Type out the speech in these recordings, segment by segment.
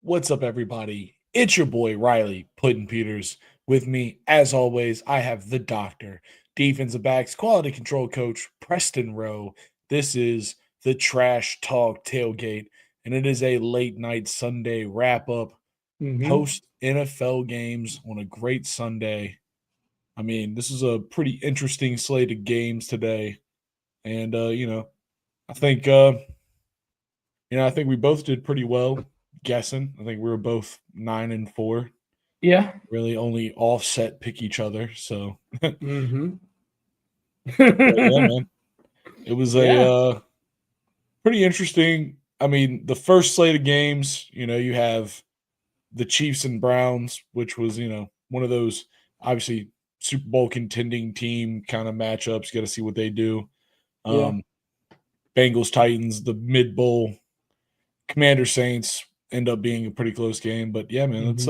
What's up, everybody? It's your boy Riley Puddin Peters. With me, as always, I have the doctor, defensive backs, quality control coach, Preston Rowe. This is the Trash Talk Tailgate, and it is a late night Sunday wrap up post NFL games on a great Sunday. I mean, this is a pretty interesting slate of games today, and I think I think we both did pretty well guessing. I think we were both 9-4. Yeah. Really only offset pick each other. So Mm-hmm. yeah, man. It was a pretty interesting. I mean, the first slate of games, you have the Chiefs and Browns, which was, one of those obviously Super Bowl contending team kind of matchups. Got to see what they do. Bengals, Titans, the mid bowl, Commander Saints end up being a pretty close game. But yeah, man, let's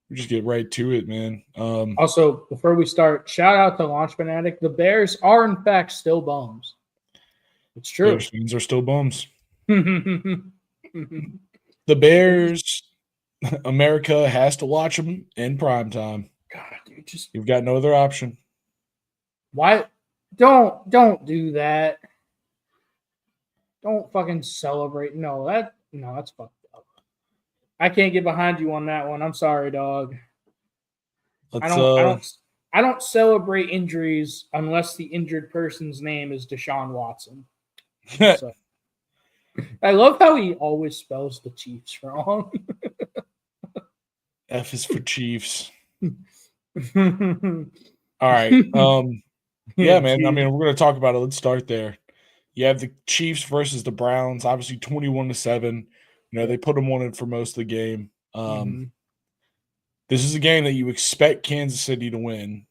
we just get right to it, man. Also, before we start, shout out to Launch Fanatic. The Bears are in fact still bums. It's true. Bears fans are still bums. The The Bears, America has to watch them in prime time. God, You've got no other option. Why? Don't do that. Don't fucking celebrate. No, that's fucked up. I can't get behind you on that one. I'm sorry, dog. I don't celebrate injuries unless the injured person's name is Deshaun Watson. So, I love how he always spells the Chiefs wrong. F is for Chiefs. All right. Yeah, man. I mean, we're going to talk about it. Let's start there. You have the Chiefs versus the Browns, obviously 21-7. They put them on it for most of the game. This is a game that you expect Kansas City to win.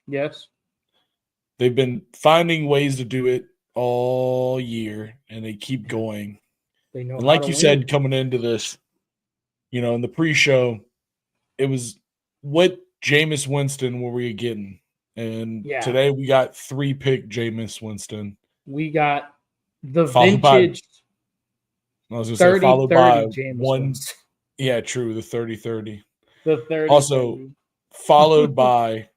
Yes. They've been finding ways to do it all year, and they keep going. They know. And like you said, coming into this, in the pre-show, it was what Jameis Winston were we getting? And today we got 3-pick Jameis Winston. We got the vintage. I was going to say followed by Jameis one. Winston. Yeah, true. The 30-30. The 30. Also followed by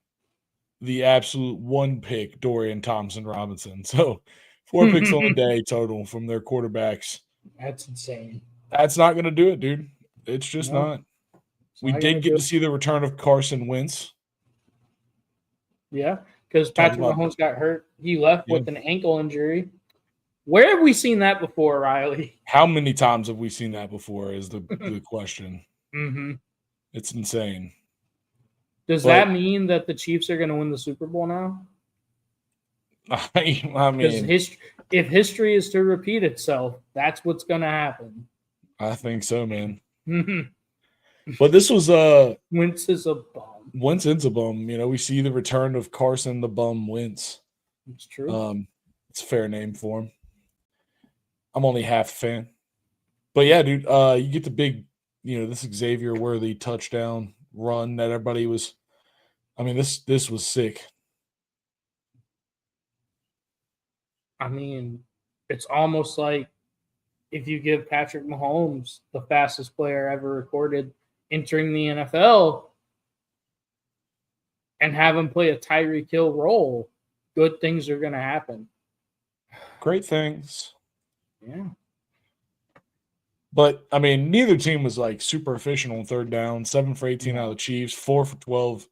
the absolute 1-pick Dorian Thompson-Robinson. So 4 picks on the day total from their quarterbacks. That's insane. That's not going to do it, dude. It's just not. We did get to see the return of Carson Wentz. Yeah, because Patrick Mahomes got hurt. He left with an ankle injury. Where have we seen that before, Riley? How many times have we seen that before is the question. Mm-hmm. It's insane. Does that mean that the Chiefs are going to win the Super Bowl now? I mean, if history is to repeat itself, that's what's going to happen. I think so, man. But this was Wentz is a bum. Wentz is a bum. We see the return of Carson the Bum Wentz. It's true. It's a fair name for him. I'm only half a fan. But yeah, dude, you get the big, this Xavier Worthy touchdown run that everybody was. I mean, this was sick. I mean, it's almost like if you give Patrick Mahomes, the fastest player ever recorded, entering the NFL and have him play a Tyreek Hill role, good things are going to happen. Great things. Yeah. But, I mean, neither team was, super efficient on third down. 7 for 18 out of the Chiefs, 4 for 12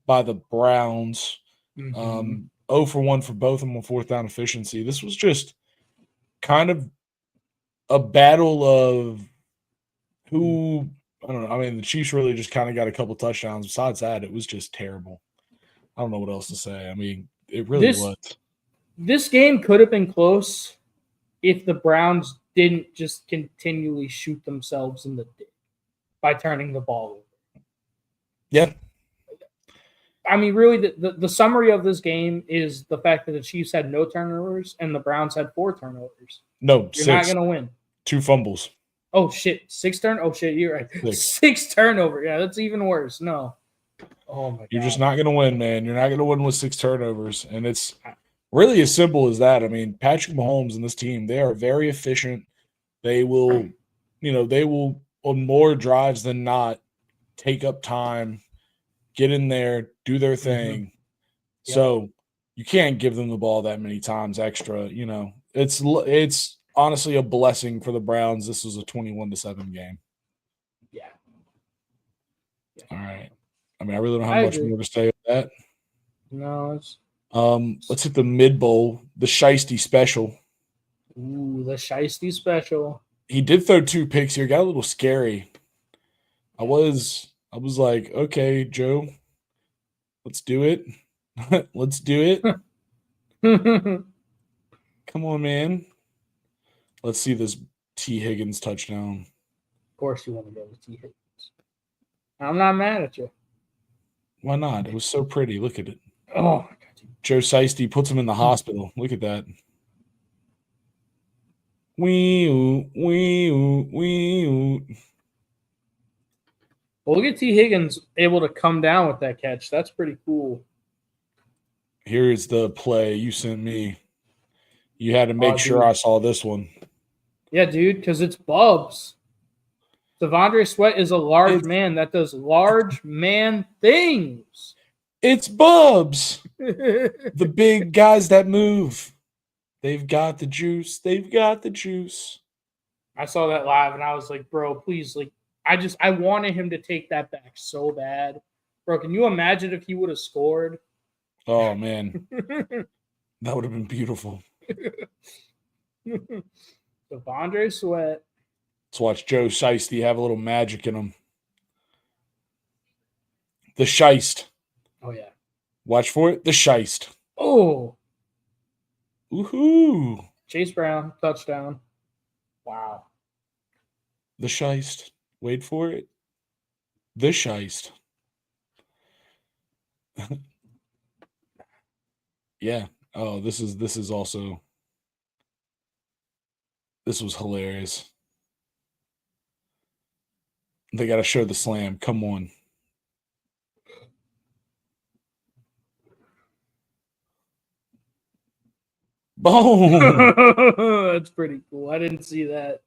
by the Browns. 0 for 1 for both of them on fourth down efficiency. This was just kind of a battle of who – I don't know. I mean, the Chiefs really just kind of got a couple touchdowns. Besides that, it was just terrible. I don't know what else to say. I mean, it really was. This game could have been close if the Browns didn't just continually shoot themselves in the dick by turning the ball over. Yeah. I mean, really, the summary of this game is the fact that the Chiefs had no turnovers and the Browns had 4 turnovers. No, You're 6. not going to win. 2 fumbles. Oh, shit. 6 turn? Oh, shit. You're right. 6 turnover. Yeah, that's even worse. No. Oh, my God. You're just not going to win, man. You're not going to win with 6 turnovers. And it's really as simple as that. I mean, Patrick Mahomes and this team, they are very efficient. They will, they will on more drives than not take up time, get in there, do their thing. Mm-hmm. Yep. So you can't give them the ball that many times extra. It's honestly a blessing for the Browns. This was a 21-7 game. Yeah. All right. I mean, I really don't have much more to say with that. No, it's let's hit the mid bowl, the Shiesty special. Ooh, the Shiesty special. He did throw 2 picks here. Got a little scary. I was like, okay, Joe, let's do it. Let's do it. Come on, man. Let's see this T. Higgins touchdown. Of course you want to go with T. Higgins. I'm not mad at you. Why not? It was so pretty. Look at it. Oh, my God. Joe Shiesty puts him in the hospital. Look at that. Wee-oo, wee-oo, wee-oo. Well, look at T. Higgins able to come down with that catch. That's pretty cool. Here's the play you sent me. You had to make sure I saw this one. Yeah, dude, because it's Bubs. Devondre Sweat is a large man that does large man things. It's Bubs. The big guys that move. They've got the juice. They've got the juice. I saw that live, and I was like, bro, please, like, I wanted him to take that back so bad. Bro, can you imagine if he would have scored? Oh, man. That would have been beautiful. Devondre Sweat. Let's watch Joe Shiesty have a little magic in him. The Shiest. Oh, yeah. Watch for it. The Shiest. Oh. Woohoo. Chase Brown, touchdown. Wow. The Shiest. Wait for it. The Shiest. Yeah. Oh, this is also. This was hilarious. They got to show the slam. Come on. Boom. That's pretty cool. I didn't see that.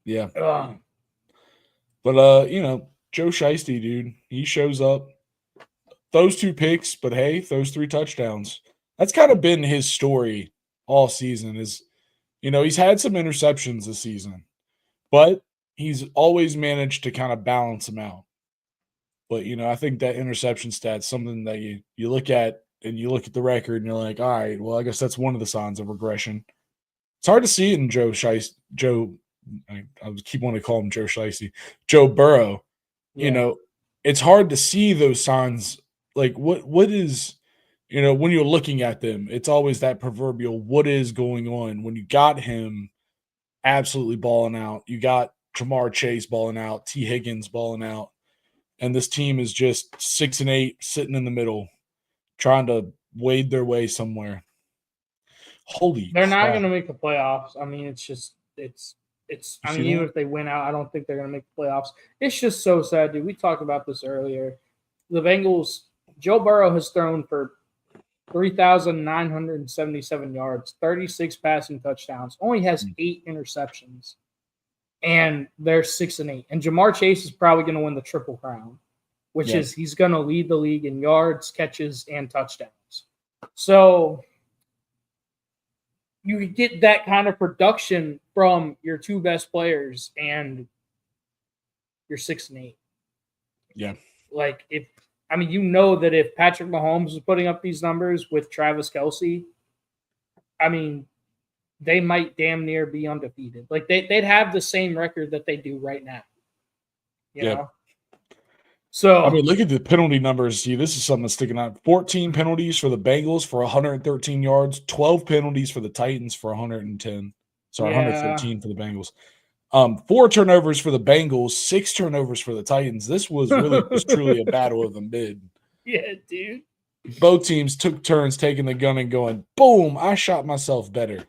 Yeah. But Joe Shiesty, dude, he shows up. Those 2 picks, but hey, those 3 touchdowns. That's kind of been his story all season is, he's had some interceptions this season, but he's always managed to kind of balance them out. But, I think that interception stat's something that you look at and you look at the record and you're like, all right, well, I guess that's one of the signs of regression. It's hard to see it in I keep wanting to call him Joe Shiesty, Joe Burrow. Yeah. It's hard to see those signs. Like what is, when you're looking at them, it's always that proverbial what is going on. When you got him absolutely balling out, you got Jamar Chase balling out, T. Higgins balling out, and this team is just 6-8 sitting in the middle, trying to wade their way somewhere. They're not going to make the playoffs. I mean, even if they win out, I don't think they're going to make the playoffs. It's just so sad, dude. We talked about this earlier. The Bengals, Joe Burrow has thrown for 3,977 yards, 36 passing touchdowns, only has 8 interceptions, and they're 6-8. And Jamar Chase is probably going to win the Triple Crown, which is he's going to lead the league in yards, catches, and touchdowns. So you get that kind of production from your 2 best players, and you're 6-8. Yeah. Like, that if Patrick Mahomes is putting up these numbers with Travis Kelce, I mean, they might damn near be undefeated. Like, they'd have the same record that they do right now. You know? So, I mean, look at the penalty numbers. See, this is something that's sticking out. 14 penalties for the Bengals for 113 yards, 12 penalties for the Titans for 110. Sorry, 113 for the Bengals. 4 turnovers for the Bengals, 6 turnovers for the Titans. This was really just truly a battle of the mid. Yeah, dude. Both teams took turns taking the gun and going, boom, I shot myself better.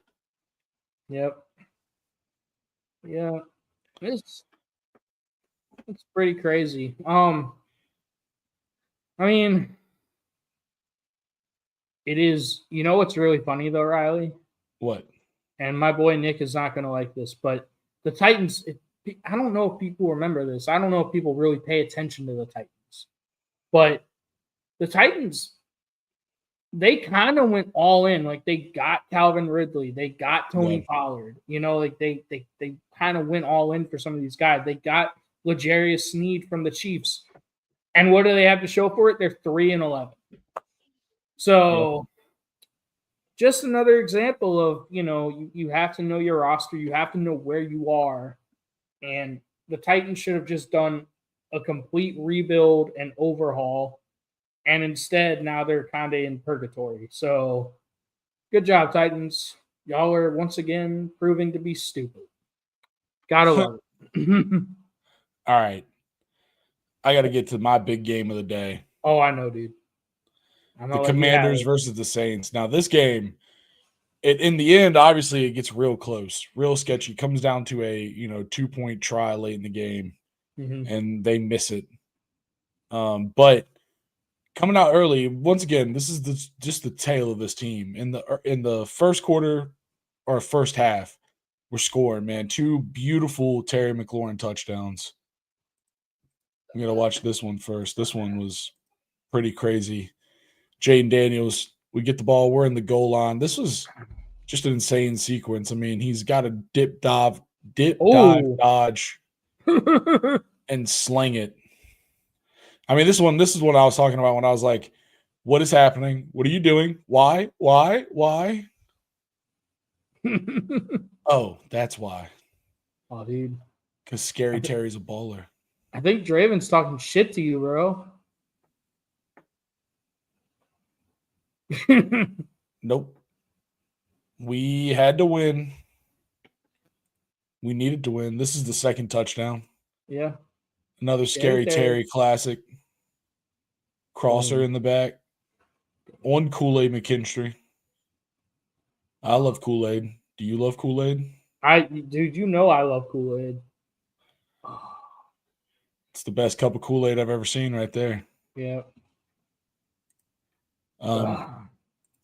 Yep. Yeah. It's pretty crazy. I mean, it is, you know what's really funny though, Riley? What? And my boy Nick is not going to like this, but the Titans, I don't know if people remember this. I don't know if people really pay attention to the Titans. But the Titans, they kind of went all in. Like they got Calvin Ridley, they got Tony Pollard. You know, like they kind of went all in for some of these guys. They got L'Jarius Sneed from the Chiefs. And what do they have to show for it? They're 3-11. So just another example of, you know, you have to know your roster. You have to know where you are. And the Titans should have just done a complete rebuild and overhaul. And instead, now they're kind of in purgatory. So good job, Titans. Y'all are once again proving to be stupid. Gotta love it. All right. I got to get to my big game of the day. Oh, I know, dude. The Commanders versus the Saints. Now, this game, in the end, obviously, it gets real close, real sketchy. It comes down to a 2-point try late in the game, and they miss it. But coming out early, once again, this is just the tale of this team. In the first quarter or first half, we're scoring, man. 2 beautiful Terry McLaurin touchdowns. I'm going to watch this one first. This one was pretty crazy. Jaden Daniels, we get the ball. We're in the goal line. This was just an insane sequence. I mean, he's got a dip, dive, dodge, and sling it. I mean, this is what I was talking about when I was like, what is happening? What are you doing? Why? Oh, that's why. Oh, dude. Because Scary Terry's a bowler. I think Draven's talking shit to you, bro. Nope. We had to win. We needed to win. This is the second touchdown. Yeah. Another Scary Terry classic. Crosser in the back. On Kool-Aid McKinstry. I love Kool-Aid. Do you love Kool-Aid? Dude, you know I love Kool-Aid. It's the best cup of Kool-Aid I've ever seen right there. Yeah.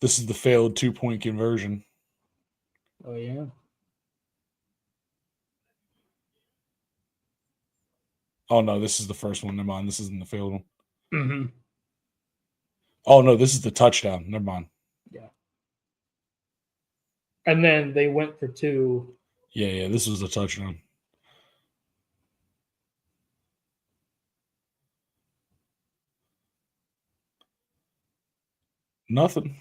This is the failed 2-point conversion. Oh, yeah. Oh, no, this is the first one. Never mind. This isn't the failed one. Mm-hmm. Oh, no, this is the touchdown. Never mind. Yeah. And then they went for 2. Yeah, this was the touchdown. Nothing.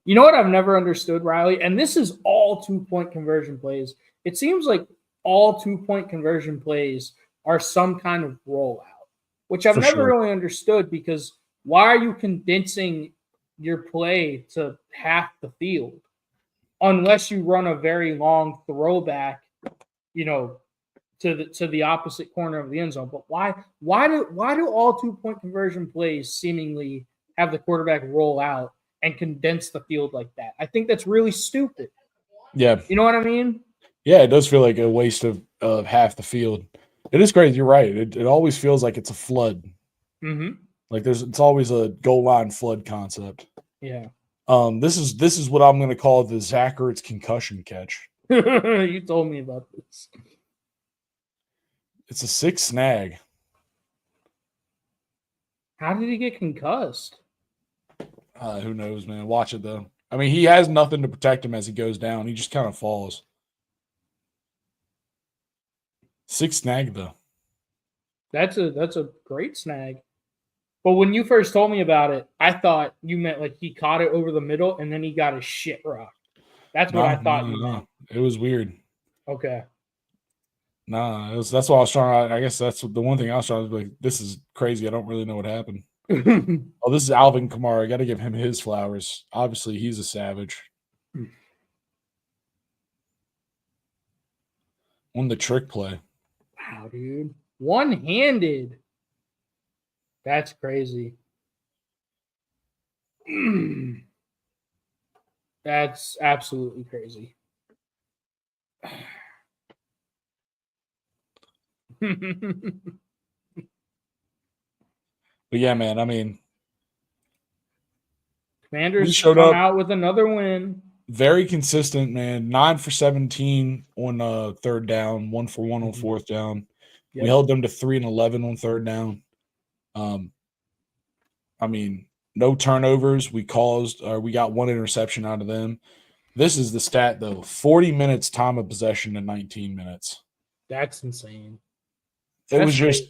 You know what I've never understood, Riley? And this is all 2-point conversion plays. It seems like all 2-point conversion plays are some kind of rollout, which I've never really understood, because why are you condensing your play to half the field unless you run a very long throwback, to the opposite corner of the end zone? But why do all 2-point conversion plays seemingly have the quarterback roll out and condense the field like that? I think that's really stupid. Yeah. You know what I mean? Yeah, it does feel like a waste of half the field. It is crazy. You're right. It always feels like it's a flood. Mm-hmm. Like it's always a goal line flood concept. Yeah. This is what I'm going to call the Zach Ertz concussion catch. You told me about this. It's a 6 snag. How did he get concussed? Who knows, man? Watch it, though. I mean, he has nothing to protect him as he goes down. He just kind of falls. 6 snag, though. That's a great snag. But when you first told me about it, I thought you meant like he caught it over the middle and then he got his shit rocked. That's what I thought you meant. It was weird. Okay. That's what I was trying. I guess that's the one thing I was trying to be like, this is crazy. I don't really know what happened. Oh, this is Alvin Kamara. I got to give him his flowers. Obviously, he's a savage. On the trick play. Wow, dude. One-handed. That's crazy. That's absolutely crazy. But yeah, man, I mean, Commanders showed come up out with another win. very consistent, man. 9 for 17 on third down, 1 for 1 on fourth down. Yep. We held them to 3 and 11 on third down. I mean, no turnovers. We got 1 interception out of them. This is the stat, though. 40 minutes time of possession in 19 minutes. That's insane. It was just,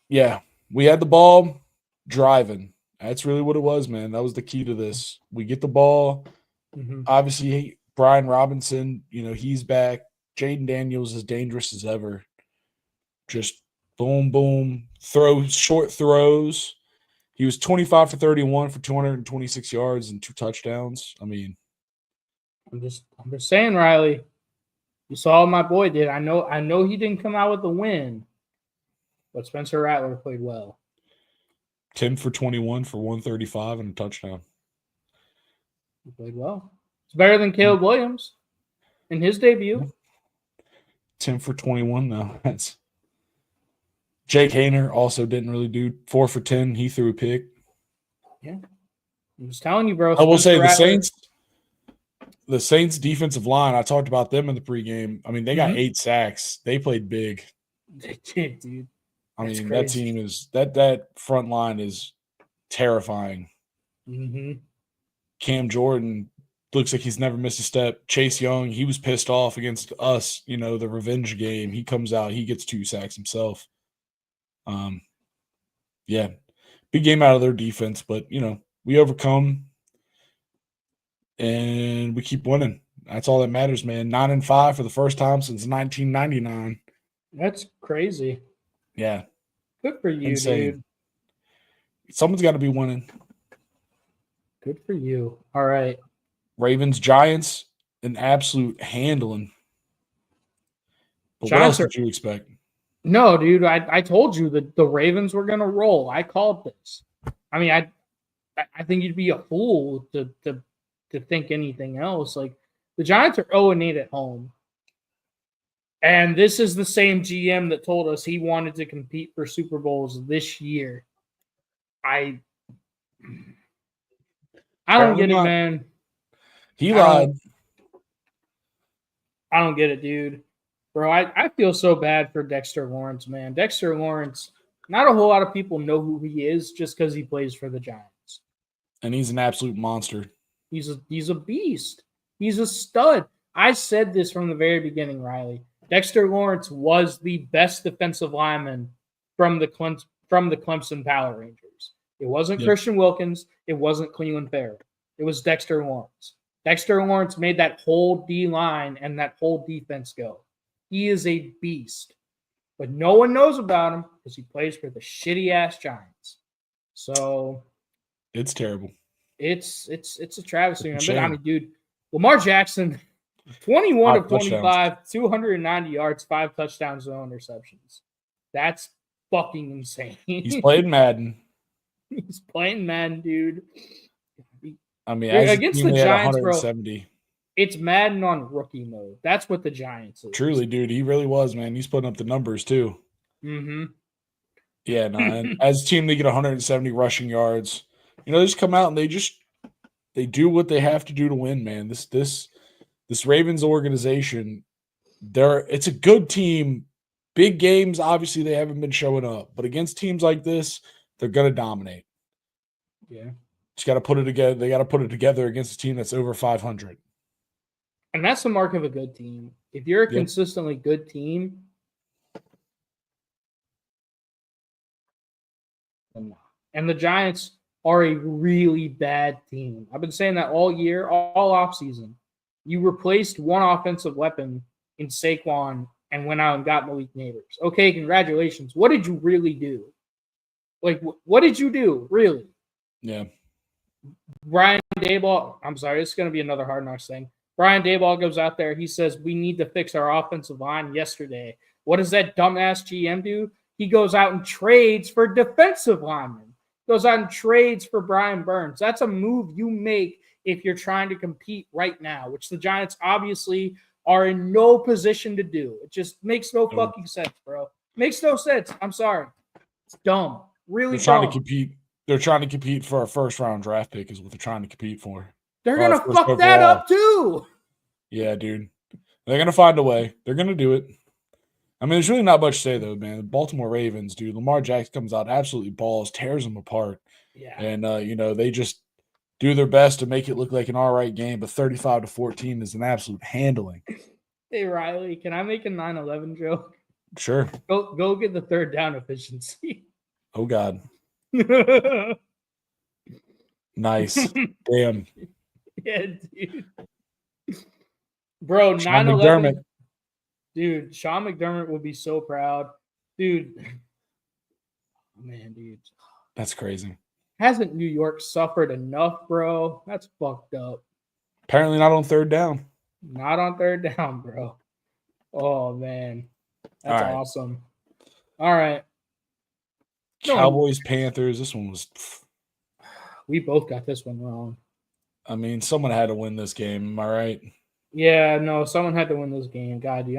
yeah, we had the ball driving. That's really what it was, man. That was the key to this. We get the ball. Obviously, Brian Robinson, he's back. Jaden Daniels is dangerous as ever. Just boom, boom, short throws. He was 25 for 31 for 226 yards and 2 touchdowns. I mean, I'm just saying, Riley. You saw what my boy did. I know he didn't come out with the win, but Spencer Rattler played well. 10 for 21 for 135 and a touchdown. He played well. It's better than Caleb Williams in his debut. 10 for 21, though. That's Jake Haener also didn't really do 4 for 10. He threw a pick. Yeah. I was telling you, bro. I will say the Saints defensive line, I talked about them in the pregame. I mean, they got 8 sacks. They played big. They did, dude. That's crazy. That team is that front line is terrifying. Cam Jordan looks like he's never missed a step. Chase Young, he was pissed off against us, the revenge game. He comes out, he gets 2 sacks himself. Yeah, big game out of their defense, but we overcome and we keep winning. That's all that matters, man. 9-5 for the first time since 1999. That's crazy. Yeah. Good for you, insane. Dude. Someone's got to be winning. Good for you. All right. Ravens, Giants, an absolute handling. But what else did you expect? No, dude, I told you that the Ravens were going to roll. I called this. I mean, I think you'd be a fool to think anything else. Like, the Giants are 0-8 at home. And this is the same GM that told us he wanted to compete for Super Bowls this year. I don't get it, man. He lied. I don't get it, dude. Bro, I feel so bad for Dexter Lawrence, man. Dexter Lawrence, not a whole lot of people know who he is just because he plays for the Giants. And he's an absolute monster. He's a beast. He's a stud. I said this from the very beginning, Riley. Dexter Lawrence was the best defensive lineman from the Clemson Power Rangers. It wasn't Christian Wilkins. It wasn't Cleveland Farrell. It was Dexter Lawrence. Dexter Lawrence made that whole D-line and that whole defense go. He is a beast. But no one knows about him because he plays for the shitty-ass Giants. So it's terrible. It's a travesty. I mean, dude, Lamar Jackson, 21 of 25, 290 yards, 5 touchdowns, no interceptions. That's fucking insane. He's playing Madden. He's playing Madden, dude. I mean, against the Giants, bro, it's Madden on rookie mode. That's what the Giants is. Truly, dude, he really was, man. He's putting up the numbers too. Yeah, no. And as a team, they get 170 rushing yards. They just come out and they do what they have to do to win, man. This Ravens organization, it's a good team. Big games, obviously, they haven't been showing up, but against teams like this, they're gonna dominate. Yeah. Just got to put it together. They got to put it together against a team that's over 500. And that's the mark of a good team. If you're a consistently good team, and the Giants are a really bad team. I've been saying that all year, all offseason. You replaced one offensive weapon in Saquon and went out and got Malik Neighbors. Okay, congratulations. What did you really do? Like, what did you do, really? Yeah. Brian Daboll, I'm sorry, it's going to be another Hard Knocks thing. Brian Daboll goes out there. He says, we need to fix our offensive line yesterday. What does that dumbass GM do? He goes out and trades for defensive linemen. Goes out and trades for Brian Burns. That's a move you make if you're trying to compete right now, which the Giants obviously are in no position to do. It just makes no fucking sense, bro. Makes no sense. I'm sorry. It's dumb. Really They're trying dumb. to compete. They're trying to compete for a first-round draft pick is what they're trying to compete for. They're going to fuck that up too. Yeah, dude. They're going to find a way. They're going to do it. I mean, there's really not much to say, though, man. The Baltimore Ravens, dude. Lamar Jackson comes out, absolutely balls, tears them apart. Yeah. And, they just do their best to make it look like an all right game, but 35-14 is an absolute handling. Hey, Riley, can I make a 9/11 joke? Sure. Go get the third down efficiency. Oh, God. Nice. Damn. Yeah, dude. Bro, 9/11. Dude, Sean McDermott will be so proud. Dude. Man, dude. That's crazy. Hasn't New York suffered enough, bro? That's fucked up. Apparently not on third down. Not on third down, bro. Oh, man. That's awesome. All right. Cowboys, Panthers. This one was... We both got this one wrong. I mean, someone had to win this game. Am I right? Yeah, no, someone had to win this game. God, dude,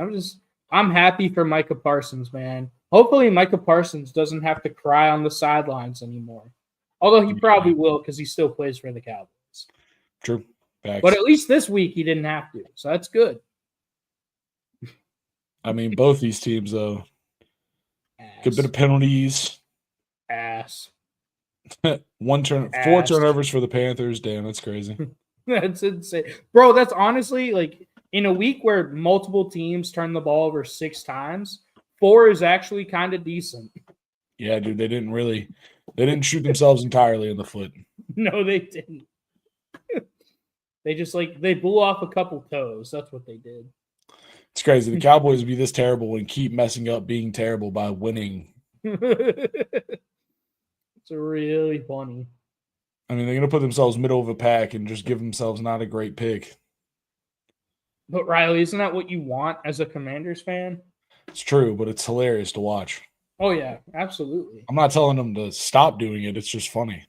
I'm happy for Micah Parsons, man. Hopefully Micah Parsons doesn't have to cry on the sidelines anymore. Although he probably will because he still plays for the Cowboys. True. Facts. But at least this week he didn't have to. So that's good. I mean, both these teams, though. Good bit of penalties. Ass. 4 turnovers for the Panthers. Damn, that's crazy. That's insane. Bro, that's honestly like in a week where multiple teams turn the ball over 6 times, 4 is actually kind of decent. Yeah, dude, they didn't shoot themselves entirely in the foot. No, they didn't. They blew off a couple toes. That's what they did. It's crazy. The Cowboys be this terrible and keep messing up being terrible by winning. It's really funny. I mean, they're going to put themselves middle of a pack and just give themselves not a great pick. But Riley, isn't that what you want as a Commanders fan? It's true, but it's hilarious to watch. Oh, yeah, absolutely. I'm not telling them to stop doing it. It's just funny.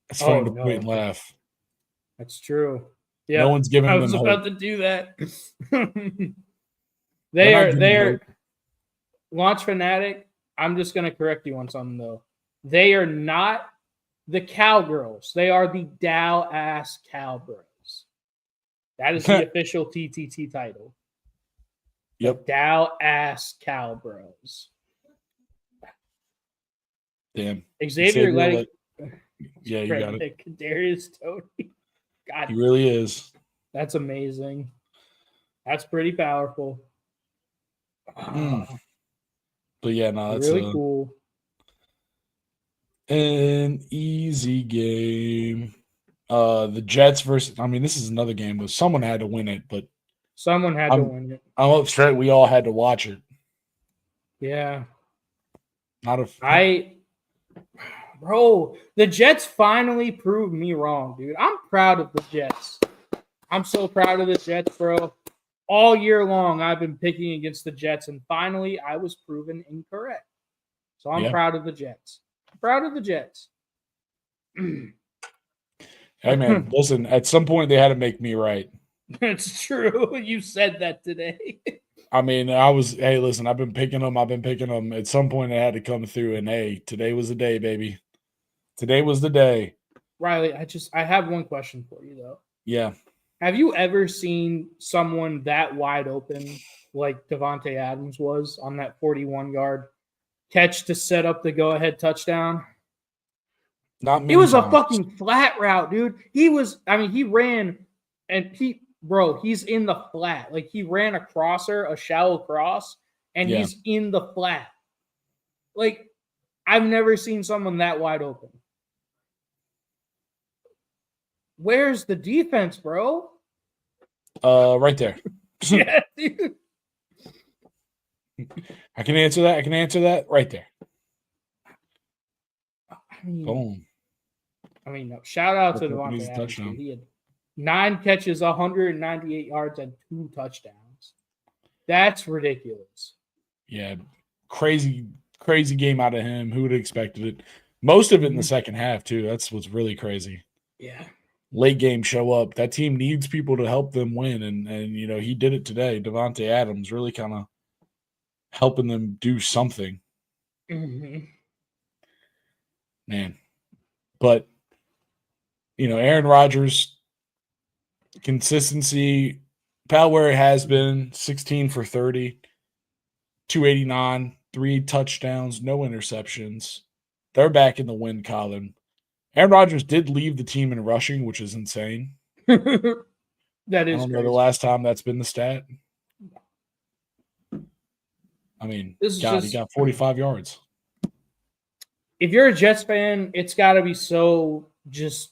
It's funny to point and laugh. That's true. Yeah, no one's giving them hope. I was about to do that. They are Launch Fanatic. I'm just going to correct you on something, though. They are not the Cowgirls. They are the Dow-ass Cowbros. That is the official TTT title. Yep. Dow-ass Cowbros. Damn. Xavier Leggett. Yeah, you got it. Kadarius Toney. God, he really is. That's amazing. That's pretty powerful. But yeah, no, that's really cool. An easy game. The Jets versus. I mean, this is another game where someone had to win it, but someone had to win it. I'm upset. We all had to watch it. Yeah. Bro, the Jets finally proved me wrong, dude. I'm proud of the Jets. I'm so proud of the Jets, bro. All year long, I've been picking against the Jets, and finally, I was proven incorrect. So I'm proud of the Jets. Proud of the Jets. Hey, man, listen, at some point, they had to make me right. It's true. You said that today. I mean, hey, listen, I've been picking them. At some point, they had to come through, and hey, today was the day, baby. Today was the day. Riley, I have one question for you, though. Yeah. Have you ever seen someone that wide open like Davante Adams was on that 41-yard catch to set up the go-ahead touchdown? Not me. It was a fucking flat route, dude. He ran, and he's in the flat. Like, he ran a crosser, a shallow cross, and he's in the flat. Like, I've never seen someone that wide open. Where's the defense, bro? Right there. Yeah, dude. I can answer that right there. Boom. No, shout out to That's what Davante needs a Adams. touchdown. He had 9 catches, 198 yards, and 2 touchdowns. That's ridiculous. Yeah, crazy game out of him. Who would have expected it? Most of it in the second half, too. That's what's really crazy. Yeah. Late game show up. That team needs people to help them win, and he did it today. Davante Adams really kind of helping them do something. Mm-hmm. Man. But, Aaron Rodgers, consistency, about where it has been, 16 for 30, 289, 3 touchdowns, no interceptions. They're back in the win column. Aaron Rodgers did leave the team in rushing, which is insane. That is I don't know crazy. the last time that's been the stat. I mean, he got 45 yards. If you're a Jets fan, it's got to be so just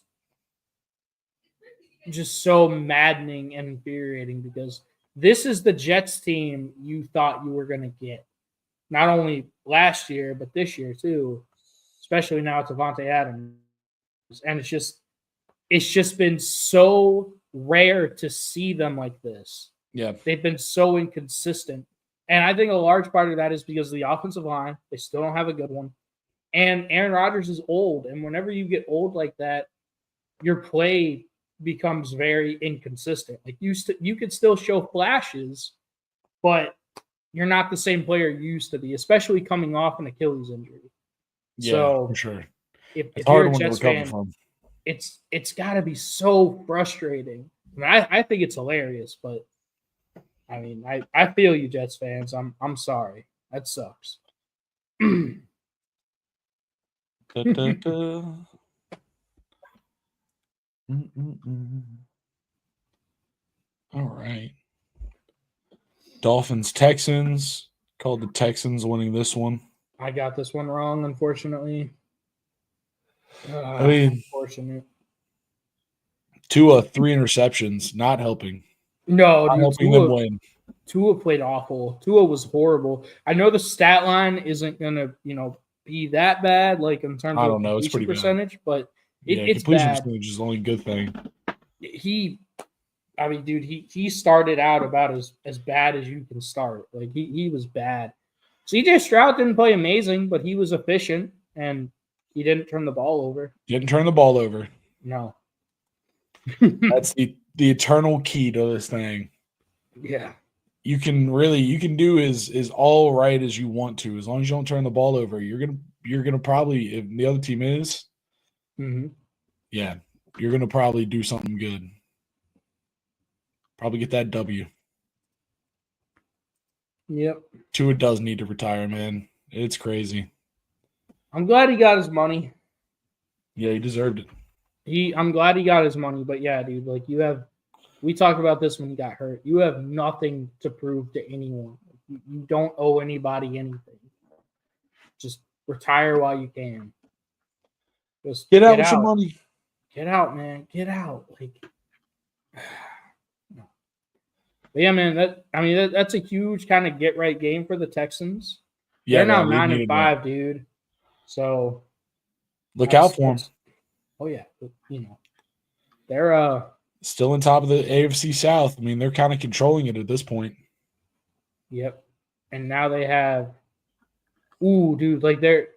so maddening and infuriating because this is the Jets team you thought you were going to get. Not only last year, but this year too, especially now it's Davante Adams. And it's just been so rare to see them like this. Yeah. They've been so inconsistent. And I think a large part of that is because of the offensive line. They still don't have a good one. And Aaron Rodgers is old. And whenever you get old like that, your play becomes very inconsistent. Like you could still show flashes, but you're not the same player you used to be, especially coming off an Achilles injury. Yeah, so for sure. If you're a Jets fan, it's got to be so frustrating. I think it's hilarious, but I feel you, Jets fans. I'm sorry. That sucks. Da, da, da. All right. Dolphins, Texans. Called the Texans winning this one. I got this one wrong, unfortunately. Unfortunate. Tua, 3 interceptions, not helping. No, not dude, helping them win. Tua played awful. Tua was horrible. I know the stat line isn't gonna, be that bad, like in terms of completion percentage, bad. but it's completion bad. Percentage is the only good thing. He started out about as bad as you can start. Like he was bad. CJ Stroud didn't play amazing, but he was efficient and he didn't turn the ball over. No. That's the eternal key to this thing. Yeah. You can do is all right as you want to. As long as you don't turn the ball over, you're gonna probably, if the other team is, yeah, you're gonna probably do something good. Probably get that W. Yep. Tua does need to retire, man. It's crazy. I'm glad he got his money. Yeah, he deserved it. I'm glad he got his money, but yeah, dude, like we talked about this when he got hurt. You have nothing to prove to anyone. You don't owe anybody anything. Just retire while you can. Just get out with some money. Get out, man. Get out. Like, no. But yeah, man. That's a huge kind of get right game for the Texans. Yeah, they're now 9-5, dude. So look out for them. Oh yeah, they're still on top of the AFC South. I mean, they're kind of controlling it at this point. Yep. And now they have, dude, like they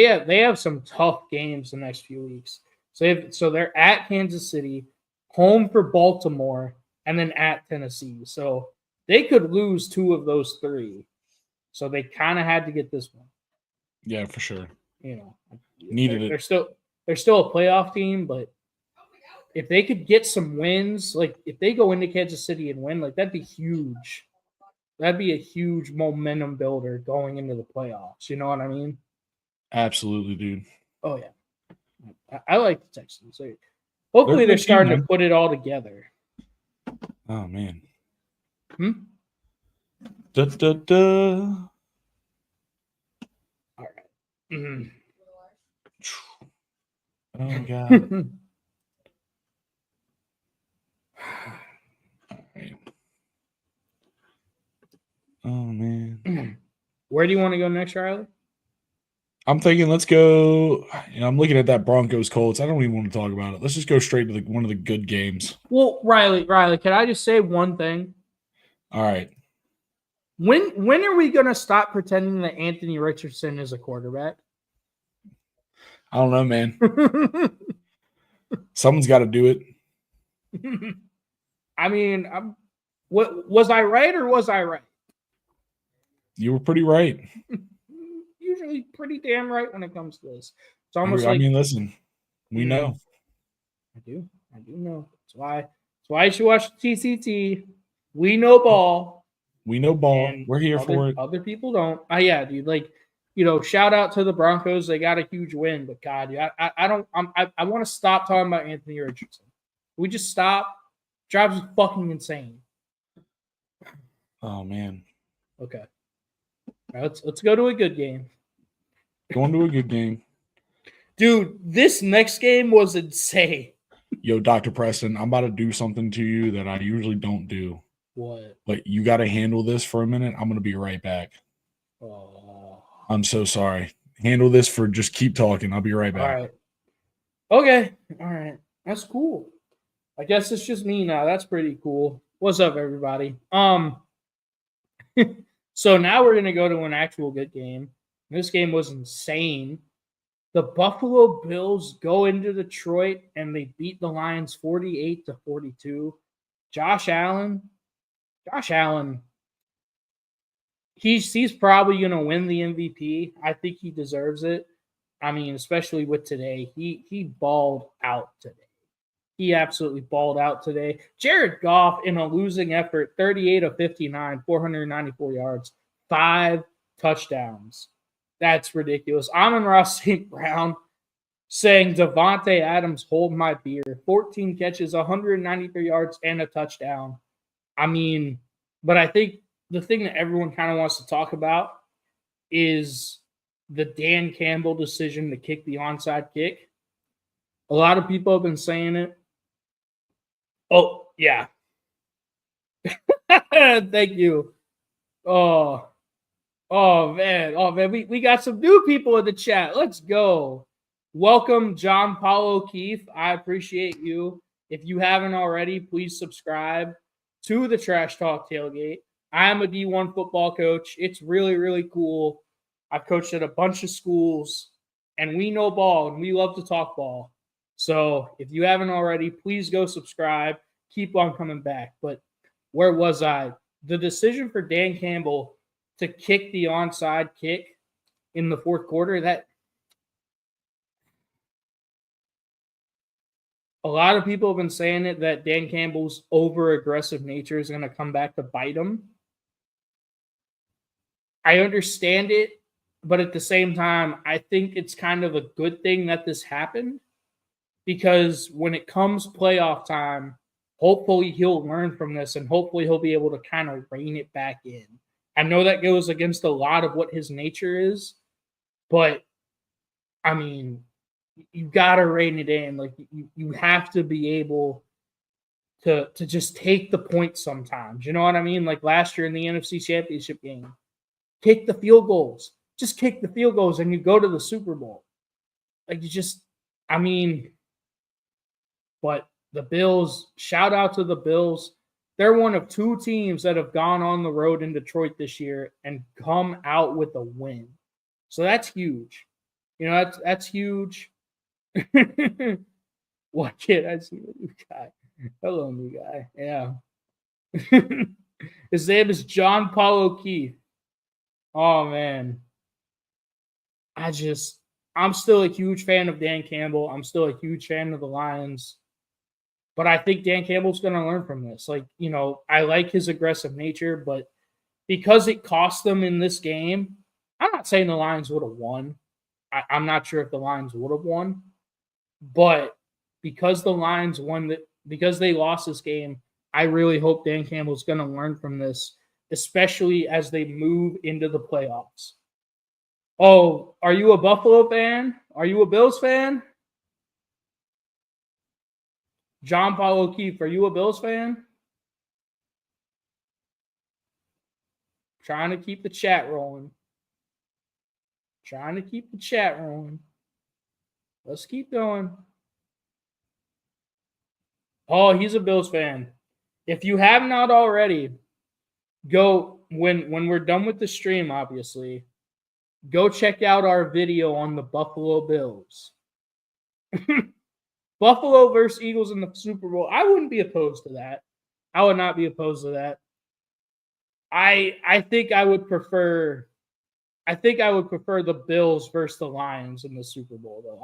have some tough games the next few weeks. So they're at Kansas City, home for Baltimore, and then at Tennessee. So they could lose 2 of those 3. So they kind of had to get this one. Yeah, for sure. Needed it. They're still a playoff team, but if they could get some wins, like if they go into Kansas City and win, like that'd be huge. That'd be a huge momentum builder going into the playoffs. You know what I mean? Absolutely, dude. Oh yeah, I like the Texans. Hopefully, they're starting to put it all together. Oh man. Da, da, da. All right. Mm-hmm. Oh God. Oh man. Where do you want to go next, Riley? I'm thinking let's go. I'm looking at that Broncos Colts. I don't even want to talk about it. Let's just go straight to one of the good games. Well, Riley, can I just say one thing? All right. When are we gonna stop pretending that Anthony Richardson is a quarterback? I don't know, man. Someone's got to do it. I mean, what was I right or was I right? You were pretty right. Usually pretty damn right when it comes to this. It's almost listen, we know. I do know. That's why you should watch TCT. We know ball. We know ball. We're here for it. Other people don't. Yeah, dude. Shout out to the Broncos. They got a huge win, but God, dude, I want to stop talking about Anthony Richardson. We just stop. Drives me fucking insane. Oh man. Okay. All right, let's go to a good game. Going to a good game. Dude, this next game was insane. Yo, Dr. Preston, I'm about to do something to you that I usually don't do. What? But you got to handle this for a minute. I'm going to be right back. Oh. I'm so sorry. Handle this for just keep talking. I'll be right back. All right. Okay. All right. That's cool. I guess it's just me now. That's pretty cool. What's up, everybody? So now we're going to go to an actual good game. This game was insane. The Buffalo Bills go into Detroit and they beat the Lions 48-42. Josh Allen, he's probably going to win the MVP. I think he deserves it. I mean, especially with today. He balled out today. He absolutely balled out today. Jared Goff, in a losing effort, 38 of 59, 494 yards, 5 touchdowns. That's ridiculous. Amon-Ra St. Brown saying Devontae Adams, hold my beer. 14 catches, 193 yards, and a touchdown. I mean, but I think the thing that everyone kind of wants to talk about is the Dan Campbell decision to kick the onside kick. A lot of people have been saying it. Oh, yeah. Thank you. Oh, man. We got some new people in the chat. Let's go. Welcome, John Paul O'Keefe. I appreciate you. If you haven't already, please subscribe to the Trash Talk Tailgate. I am a D1 football coach. It's really, really cool. I've coached at a bunch of schools, and we know ball, and we love to talk ball. So if you haven't already, please go subscribe. Keep on coming back. But where was I? The decision for Dan Campbell to kick the onside kick in the fourth quarter, that a lot of people have been saying it, that Dan Campbell's over-aggressive nature is going to come back to bite him. I understand it, but at the same time, I think it's kind of a good thing that this happened, because when it comes playoff time, hopefully he'll learn from this and hopefully he'll be able to kind of rein it back in. I know that goes against a lot of what his nature is, but I mean, you got to rein it in. Like you have to be able to just take the points sometimes. You know what I mean? Like last year in the NFC Championship game, kick the field goals. Just kick the field goals and you go to the Super Bowl. Like but the Bills, shout out to the Bills. They're one of 2 teams that have gone on the road in Detroit this year and come out with a win. So that's huge. You know, that's huge. What kid? I see a new guy. Hello, new guy. Yeah. His name is John Paul O'Keefe. Oh, man. I'm still a huge fan of Dan Campbell. I'm still a huge fan of the Lions. But I think Dan Campbell's going to learn from this. Like, you know, I like his aggressive nature, but because it cost them in this game, I'm not saying the Lions would have won. I'm not sure if the Lions would have won. But because the Lions won, because they lost this game, I really hope Dan Campbell's going to learn from this, especially as they move into the playoffs. Oh, are you a Buffalo fan? Are you a Bills fan? John Paul O'Keefe, are you a Bills fan? Trying to keep the chat rolling. Trying to keep the chat rolling. Let's keep going. Oh, he's a Bills fan. If you have not already, go when we're done with the stream, obviously, go check out our video on the Buffalo Bills. Buffalo versus Eagles in the Super Bowl. I wouldn't be opposed to that. I would not be opposed to that. I think I would prefer the Bills versus the Lions in the Super Bowl, though.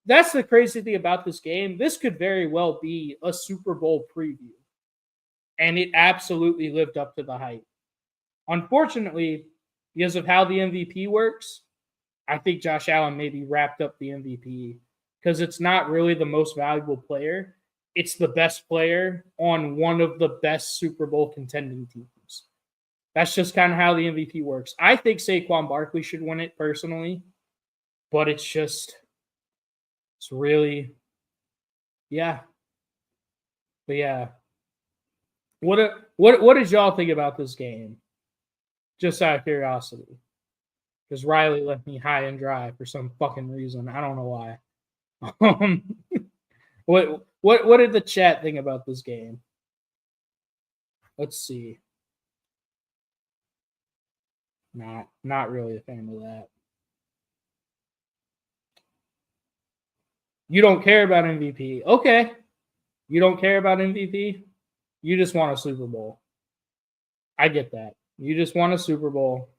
That's the crazy thing about this game. This could very well be a Super Bowl preview. And it absolutely lived up to the hype. Unfortunately, because of how the MVP works, I think Josh Allen maybe wrapped up the MVP because it's not really the most valuable player. It's the best player on one of the best Super Bowl contending teams. That's just kind of how the MVP works. I think Saquon Barkley should win it personally, but it's really, yeah. But yeah. What did y'all think about this game? Just out of curiosity. Because Riley left me high and dry for some fucking reason. I don't know why. What did the chat think about this game? Let's see. Not really a fan of that. You don't care about MVP. Okay. You don't care about MVP? You just want a Super Bowl. I get that. You just want a Super Bowl.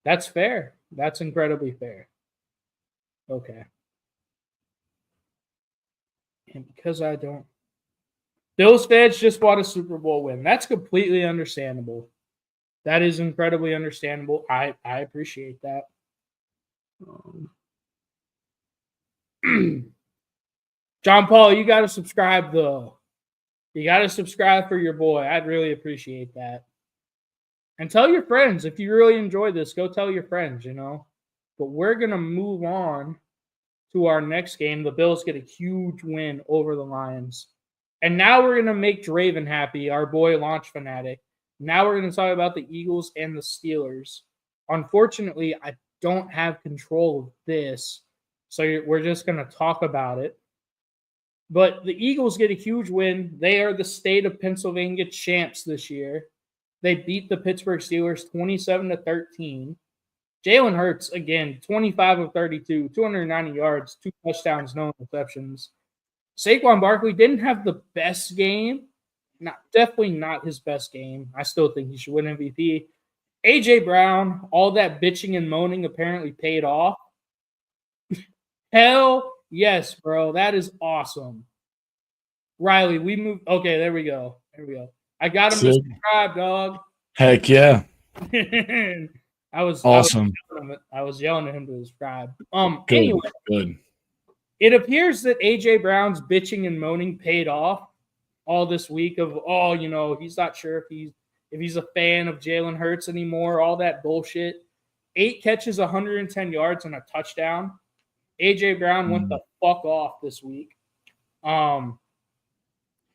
That's fair. That's incredibly fair. Okay. And because I don't. Bills fans just want a Super Bowl win. That's completely understandable. That is incredibly understandable. I appreciate that. John Paul, you got to subscribe, though. You got to subscribe for your boy. I'd really appreciate that. And tell your friends. If you really enjoy this, go tell your friends, But we're going to move on to our next game. The Bills get a huge win over the Lions. And now we're going to make Draven happy, our boy Launch Fanatic. Now we're going to talk about the Eagles and the Steelers. Unfortunately, I don't have control of this, so we're just going to talk about it. But the Eagles get a huge win. They are the state of Pennsylvania champs this year. They beat the Pittsburgh Steelers 27-13. Jalen Hurts, again, 25 of 32, 290 yards, 2 touchdowns, no interceptions. Saquon Barkley didn't have the best game. Definitely not his best game. I still think he should win MVP. A.J. Brown, all that bitching and moaning apparently paid off. Hell yes, bro. That is awesome. Riley, we moved. Okay, there we go. I got him to subscribe, dog. Heck yeah. I was awesome. I was yelling at him to subscribe. Good, anyway, good. It appears that A.J. Brown's bitching and moaning paid off all this week of, he's not sure if he's a fan of Jalen Hurts anymore, all that bullshit. 8 catches, 110 yards, and a touchdown. A.J. Brown went the fuck off this week. But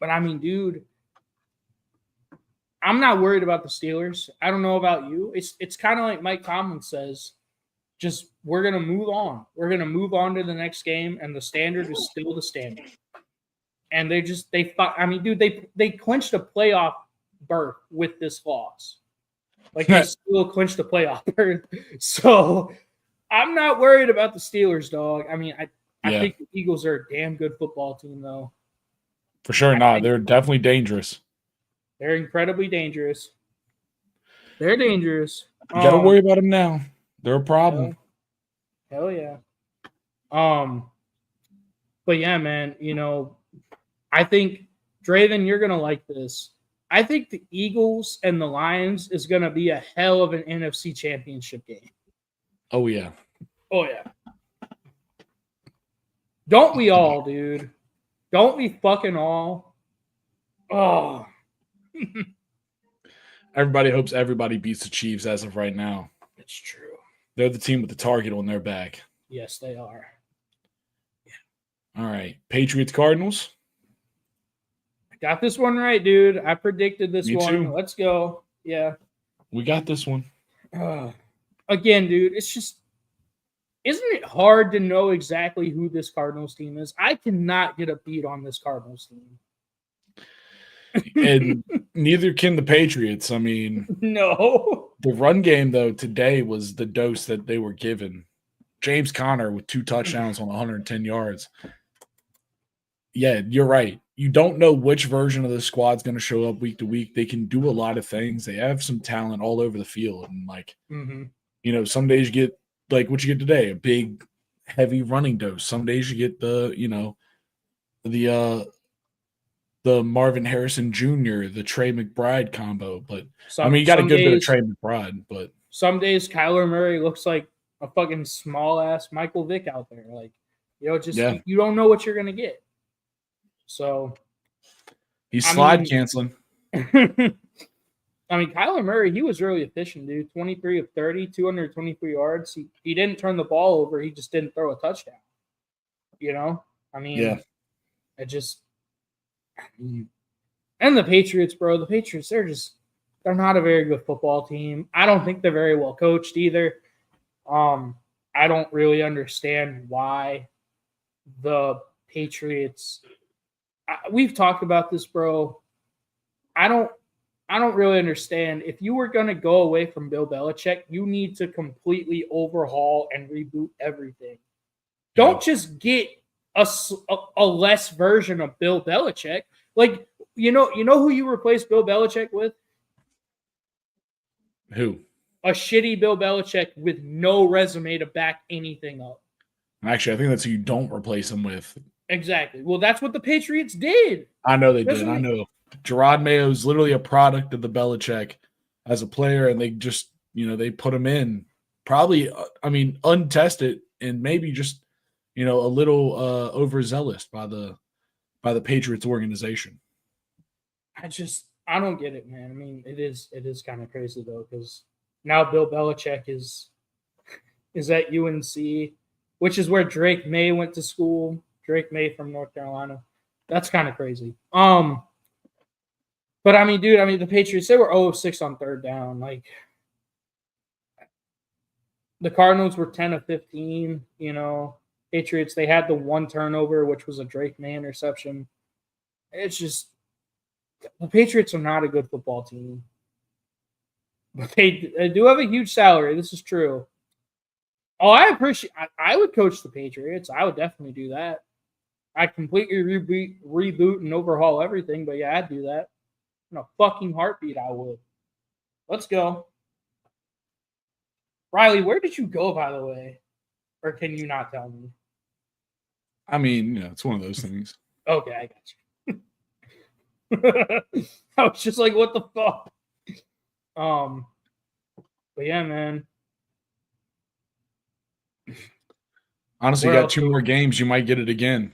I mean, dude, I'm not worried about the Steelers. I don't know about you. It's kind of like Mike Tomlin says, just we're going to move on. We're going to move on to the next game, and the standard is still the standard. And they clinched a playoff berth with this loss. Like, they still clinched a playoff berth. So I'm not worried about the Steelers, dog. I mean, I think the Eagles are a damn good football team, though. For sure not. They're definitely dangerous. They're incredibly dangerous. They're dangerous. You got to worry about them now. They're a problem. Hell yeah. But yeah, man, I think, Draven, you're going to like this. I think the Eagles and the Lions is going to be a hell of an NFC championship game. Oh, yeah. Oh, yeah. Don't we all, dude? Don't we fucking all? Oh. Everybody hopes everybody beats the Chiefs as of right now. It's true. They're the team with the target on their back. Yes, they are. Yeah. All right. Patriots, Cardinals. I got this one right, dude. I predicted this Me one. too. Let's go. Yeah. We got this one. again, dude, it's just, isn't it hard to know exactly who this Cardinals team is? I cannot get a beat on this Cardinals team. And neither can the Patriots. I mean, no. The run game, though, today was the dose that they were given. James Conner with 2 touchdowns on 110 yards. Yeah, you're right. You don't know which version of the squad's going to show up week to week. They can do a lot of things. They have some talent all over the field. And, some days you get, like what you get today, a big, heavy running dose. Some days you get the Marvin Harrison Jr., the Trey McBride combo. But, you got a good bit of Trey McBride. But some days Kyler Murray looks like a fucking small-ass Michael Vick out there. Like, you don't know what you're going to get. So he's slide canceling. Kyler Murray, he was really efficient, dude. 23 of 30, 223 yards. He didn't turn the ball over. He just didn't throw a touchdown. And the Patriots, bro. The Patriots, they're not a very good football team. I don't think they're very well coached either. I don't really understand why the Patriots. We've talked about this, bro. I don't really understand. If you were going to go away from Bill Belichick, you need to completely overhaul and reboot everything. Don't just get a less version of Bill Belichick. Like, you know who you replace Bill Belichick with? Who? A shitty Bill Belichick with no resume to back anything up. Actually, I think that's who you don't replace him with. Exactly. Well, that's what the Patriots did. I know they did. I know. Gerard Mayo is literally a product of the Belichick as a player, and they just, they put him in probably, untested and maybe just, a little overzealous by the Patriots organization. I don't get it, man. It is kind of crazy though, because now Bill Belichick is at UNC, which is where Drake May went to school. Drake May from North Carolina. That's kind of crazy. But the Patriots, they were 0-6 on third down. Like, the Cardinals were 10 of 15, Patriots, they had the one turnover, which was a Drake May interception. It's just, the Patriots are not a good football team. But they do have a huge salary. This is true. Oh, I would coach the Patriots. I would definitely do that. I'd completely reboot and overhaul everything, but yeah, I'd do that. In a fucking heartbeat, I would. Let's go. Riley, where did you go, by the way? Or can you not tell me? It's one of those things. Okay, I got you. I was just like, what the fuck? But yeah, man. Honestly, you got 2 more games. You might get it again.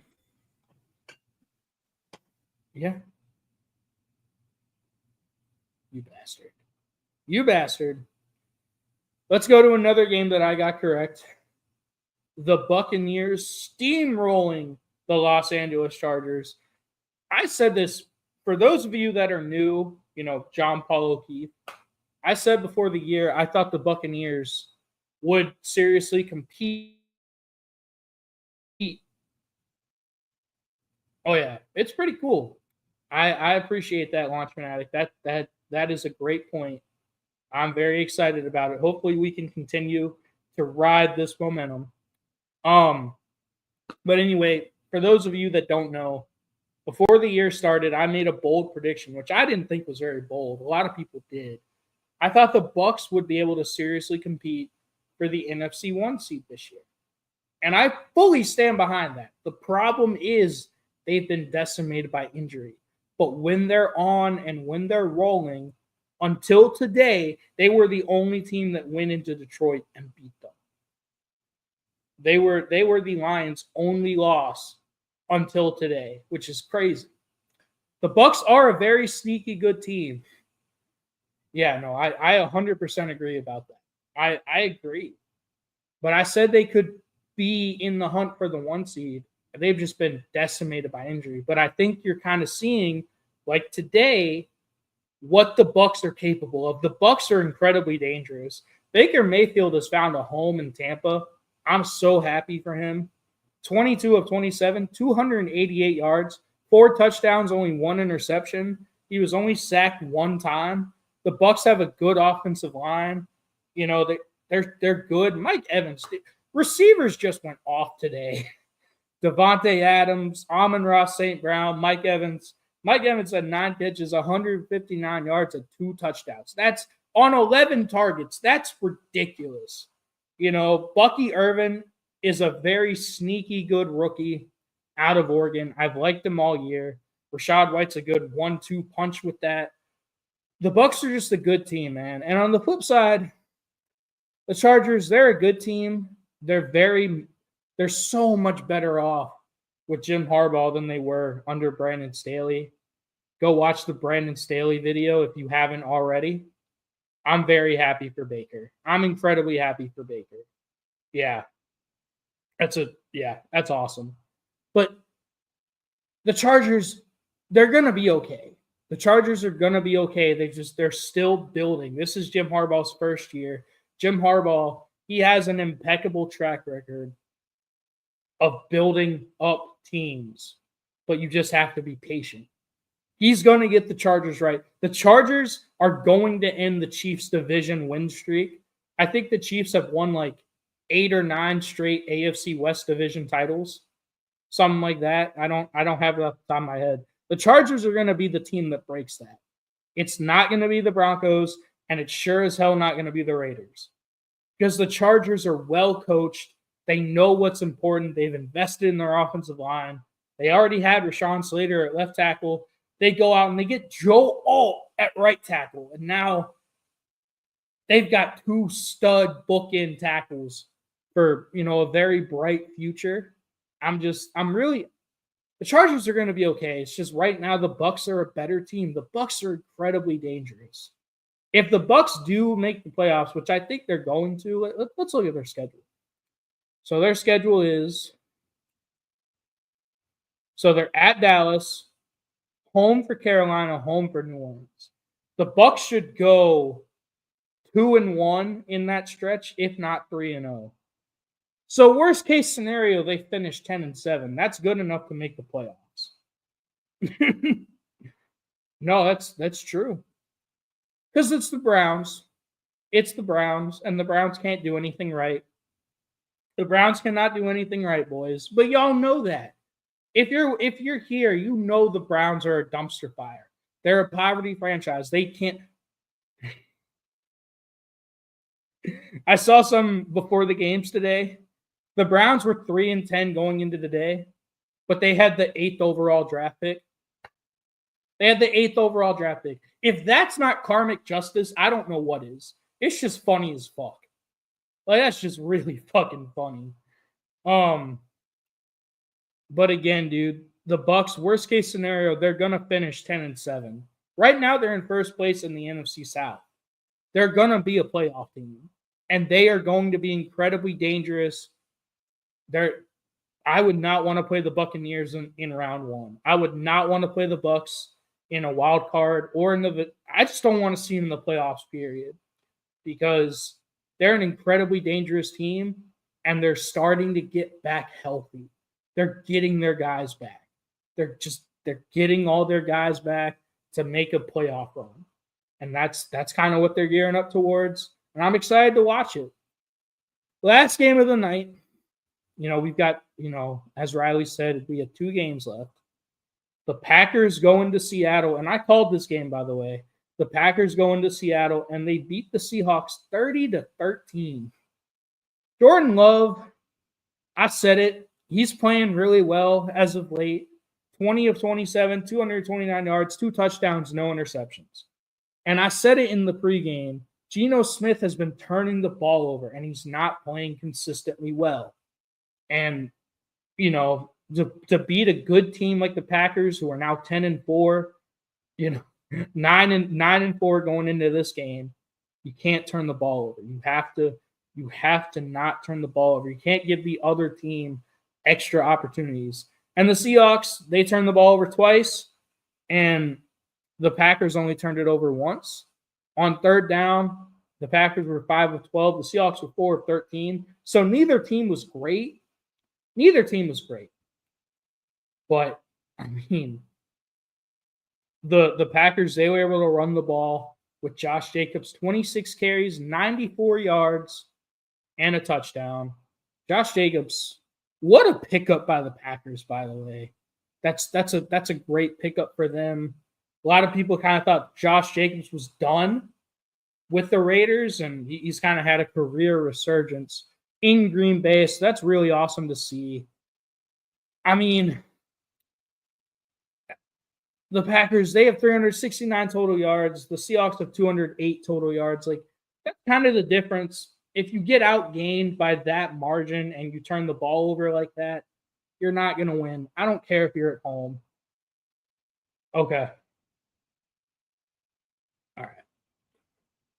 Yeah. You bastard. Let's go to another game that I got correct. The Buccaneers steamrolling the Los Angeles Chargers. I said this, for those of you that are new, John Paul O'Keefe, I said before the year, I thought the Buccaneers would seriously compete. Oh yeah, it's pretty cool. I appreciate that, Launch Fanatic. That is a great point. I'm very excited about it. Hopefully we can continue to ride this momentum. But anyway, for those of you that don't know, before the year started, I made a bold prediction, which I didn't think was very bold. A lot of people did. I thought the Bucs would be able to seriously compete for the NFC 1 seed this year. And I fully stand behind that. The problem is they've been decimated by injury. But when they're on and when they're rolling, until today, they were the only team that went into Detroit and beat them. They were the Lions' only loss until today, which is crazy. The Bucs are a very sneaky good team. Yeah, no, I 100% agree about that. I agree. But I said they could be in the hunt for the 1 seed. They've just been decimated by injury. But I think you're kind of seeing, like today, what the Bucs are capable of. The Bucs are incredibly dangerous. Baker Mayfield has found a home in Tampa. I'm so happy for him. 22 of 27, 288 yards, 4 touchdowns, only 1 interception. He was only sacked 1 time. The Bucs have a good offensive line. You know, they're good. Mike Evans, receivers just went off today. Devontae Adams, Amon-Ra St. Brown, Mike Evans. Mike Evans had 9 pitches, 159 yards, and 2 touchdowns. That's on 11 targets. That's ridiculous. You know, Bucky Irvin is a very sneaky good rookie out of Oregon. I've liked him all year. Rachaad White's a good 1-2 punch with that. The Bucs are just a good team, man. And on the flip side, the Chargers, they're a good team. They're so much better off with Jim Harbaugh than they were under Brandon Staley. Go watch the Brandon Staley video if you haven't already. I'm very happy for Baker. I'm incredibly happy for Baker. Yeah. That's awesome. But the Chargers, they're going to be okay. The Chargers are going to be okay. They're still building. This is Jim Harbaugh's first year. Jim Harbaugh, he has an impeccable track record of building up teams, but you just have to be patient. He's going to get the Chargers right. The Chargers are going to end the Chiefs' division win streak. I think the Chiefs have won like 8 or 9 straight AFC West division titles, something like that. I don't have it off the top of my head. The Chargers are going to be the team that breaks that. It's not going to be the Broncos, and it's sure as hell not going to be the Raiders, because the Chargers are well coached. They know what's important. They've invested in their offensive line. They already had Rashawn Slater at left tackle. They go out and they get Joe Alt at right tackle. And now they've got 2 stud bookend tackles for, you know, a very bright future. The Chargers are going to be okay. It's just right now the Bucs are a better team. The Bucs are incredibly dangerous. If the Bucs do make the playoffs, which I think they're going to, let's look at their schedule. So their schedule is, so they're at Dallas, home for Carolina, home for New Orleans. The Bucs should go 2-1 in that stretch, if not 3-0. So worst case scenario, they finish 10-7. That's good enough to make the playoffs. No, that's true. Because it's the Browns. It's the Browns, and the Browns can't do anything right. The Browns cannot do anything right, boys. But y'all know that. If you're here, you know the Browns are a dumpster fire. They're a poverty franchise. They can't. I saw some before the games today. The Browns were 3-10 going into the day, but they had the 8th overall draft pick. If that's not karmic justice, I don't know what is. It's just funny as fuck. Like, that's just really fucking funny. But again, dude, the Bucs, worst case scenario, they're gonna finish 10-7. Right now, they're in first place in the NFC South. They're gonna be a playoff team, and they are going to be incredibly dangerous. I would not want to play the Buccaneers in round 1. I would not want to play the Bucs in a wild card or I just don't want to see them in the playoffs, period, because they're an incredibly dangerous team, and they're starting to get back healthy. They're getting their guys back. They're getting all their guys back to make a playoff run. And that's kind of what they're gearing up towards. And I'm excited to watch it. Last game of the night, we've got, as Riley said, we have 2 games left. The Packers go into Seattle, and I called this game, by the way. The Packers go into Seattle, and they beat the Seahawks 30-13. Jordan Love, I said it. He's playing really well as of late. 20 of 27, 229 yards, 2 touchdowns, no interceptions. And I said it in the pregame. Geno Smith has been turning the ball over, and he's not playing consistently well. And, to beat a good team like the Packers, who are now 10-4, 9-4 going into this game, you can't turn the ball over. You have to not turn the ball over. You can't give the other team extra opportunities. And the Seahawks, they turned the ball over twice, and the Packers only turned it over once. On 3rd down, The Packers were 5 of 12. The Seahawks were 4 of 13. So neither team was great. But, I mean, the Packers, they were able to run the ball with Josh Jacobs, 26 carries, 94 yards, and a touchdown. Josh Jacobs, what a pickup by the Packers, by the way. That's a great pickup for them. A lot of people kind of thought Josh Jacobs was done with the Raiders, and he's kind of had a career resurgence in Green Bay. So that's really awesome to see. I mean, the Packers, they have 369 total yards. The Seahawks have 208 total yards. Like, that's kind of the difference. If you get outgained by that margin and you turn the ball over like that, you're not going to win. I don't care if you're at home. Okay. All right.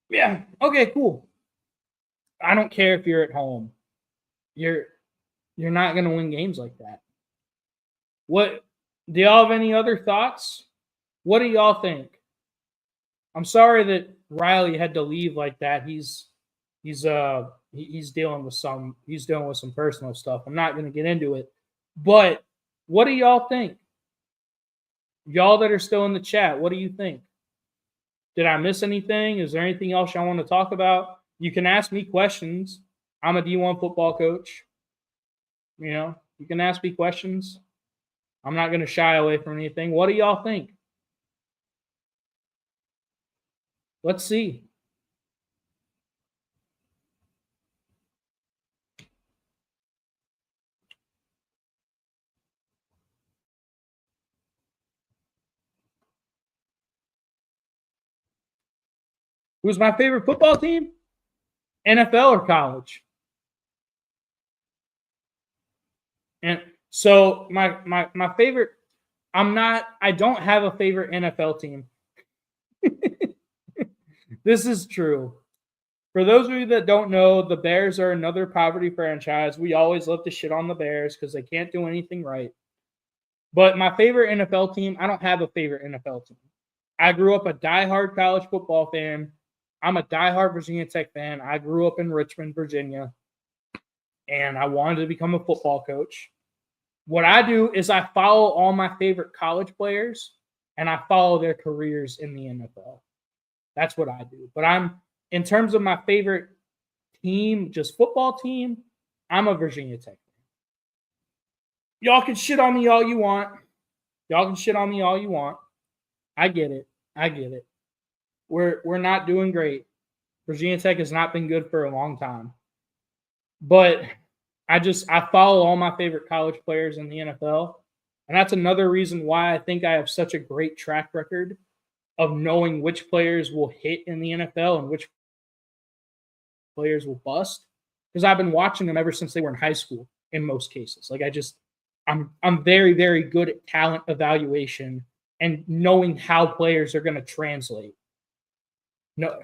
Yeah. Okay, cool. I don't care if you're at home. You're not going to win games like that. What do y'all have any other thoughts? What do y'all think? I'm sorry that Riley had to leave like that. He's dealing with some personal stuff. I'm not going to get into it. But what do y'all think? Y'all that are still in the chat, what do you think? Did I miss anything? Is there anything else y'all want to talk about? You can ask me questions. I'm a D1 football coach. You can ask me questions. I'm not going to shy away from anything. What do y'all think? Let's see. Who's my favorite football team? NFL or college? And so my favorite, I don't have a favorite NFL team. This is true. For those of you that don't know, the Bears are another poverty franchise. We always love to shit on the Bears because they can't do anything right. But my favorite NFL team, I don't have a favorite NFL team. I grew up a diehard college football fan. I'm a diehard Virginia Tech fan. I grew up in Richmond, Virginia, and I wanted to become a football coach. What I do is I follow all my favorite college players, and I follow their careers in the NFL. That's what I do. But in terms of my favorite team, just football team, I'm a Virginia Tech fan. Y'all can shit on me all you want. I get it. We're not doing great. Virginia Tech has not been good for a long time. But I follow all my favorite college players in the NFL. And that's another reason why I think I have such a great track record of knowing which players will hit in the NFL and which players will bust. Because I've been watching them ever since they were in high school in most cases. Like I'm very, very good at talent evaluation and knowing how players are going to translate. No.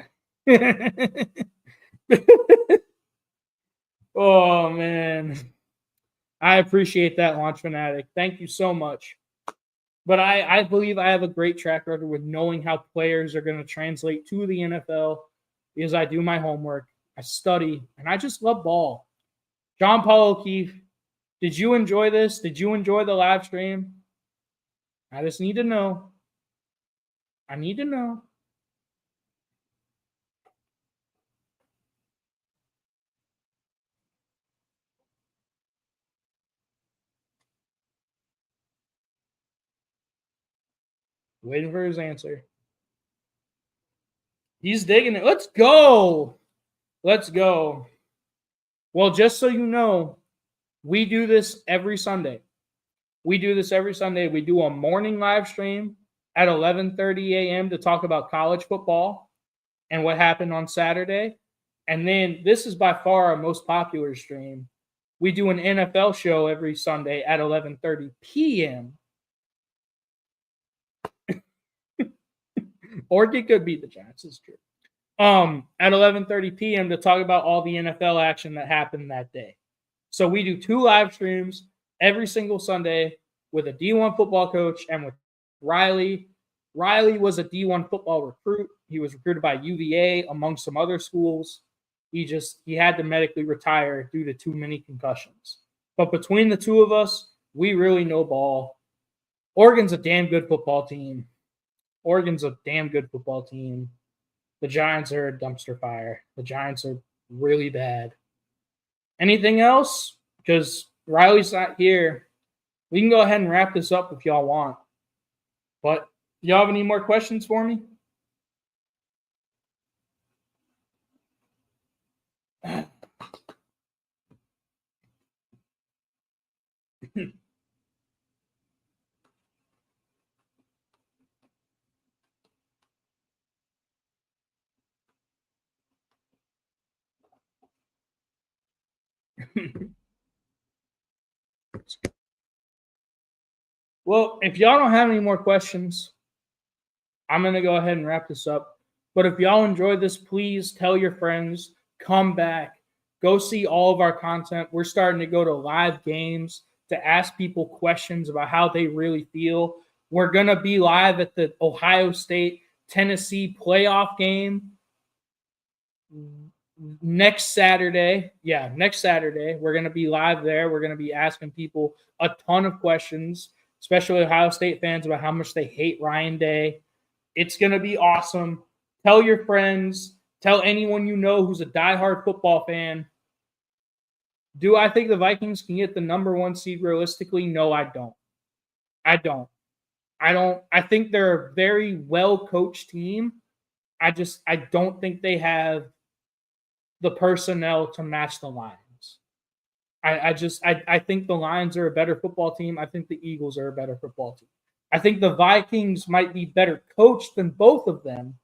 Oh, man. I appreciate that, Launch Fanatic. Thank you so much. But I believe I have a great track record with knowing how players are going to translate to the NFL because I do my homework, I study, and I just love ball. John Paul O'Keefe, did you enjoy this? Did you enjoy the live stream? I just need to know. I need to know. Waiting for his answer. He's digging it. Let's go. Well, just so you know, we do this every Sunday. We do a morning live stream at 11:30 a.m. to talk about college football and what happened on Saturday. And then this is by far our most popular stream. We do an NFL show every Sunday at 11:30 p.m. Orchid could beat the Giants, it's true. At 11:30 p.m. to talk about all the NFL action that happened that day. So we do 2 live streams every single Sunday with a D1 football coach and with Riley. Riley was a D1 football recruit. He was recruited by UVA among some other schools. He had to medically retire due to too many concussions. But between the two of us, we really know ball. Oregon's a damn good football team. The Giants are a dumpster fire. The Giants are really bad. Anything else? Because Riley's not here. We can go ahead and wrap this up if y'all want. But do y'all have any more questions for me? Well, if y'all don't have any more questions, I'm going to go ahead and wrap this up. But if y'all enjoyed this, please tell your friends, come back, go see all of our content. We're starting to go to live games to ask people questions about how they really feel. We're going to be live at the Ohio State-Tennessee playoff game next Saturday. Yeah, next Saturday. We're going to be live there. We're going to be asking people a ton of questions, especially Ohio State fans, about how much they hate Ryan Day. It's going to be awesome. Tell your friends. Tell anyone you know who's a diehard football fan. Do I think the Vikings can get the number 1 seed realistically? No, I don't. I think they're a very well-coached team. I don't think they have the personnel to match the Lions. I think the Lions are a better football team. I think the Eagles are a better football team. I think the Vikings might be better coached than both of them.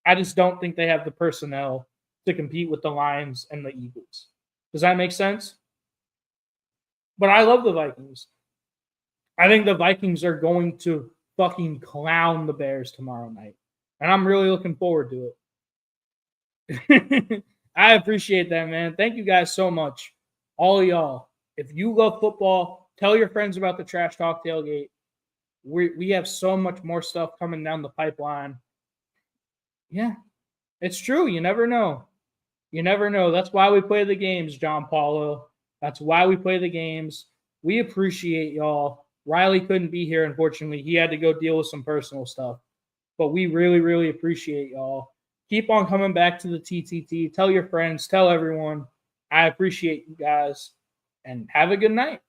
I just don't think they have the personnel to compete with the Lions and the Eagles. Does that make sense? But I love the Vikings. I think the Vikings are going to fucking clown the Bears tomorrow night. And I'm really looking forward to it. I appreciate that, man. Thank you guys so much. All of y'all. If you love football, tell your friends about the Trash Talk Tailgate. We have so much more stuff coming down the pipeline. Yeah, it's true. You never know. You never know. That's why we play the games, John Paulo. That's why we play the games. We appreciate y'all. Riley couldn't be here, unfortunately. He had to go deal with some personal stuff. But we really, really appreciate y'all. Keep on coming back to the TTT. Tell your friends. Tell everyone. I appreciate you guys. And have a good night.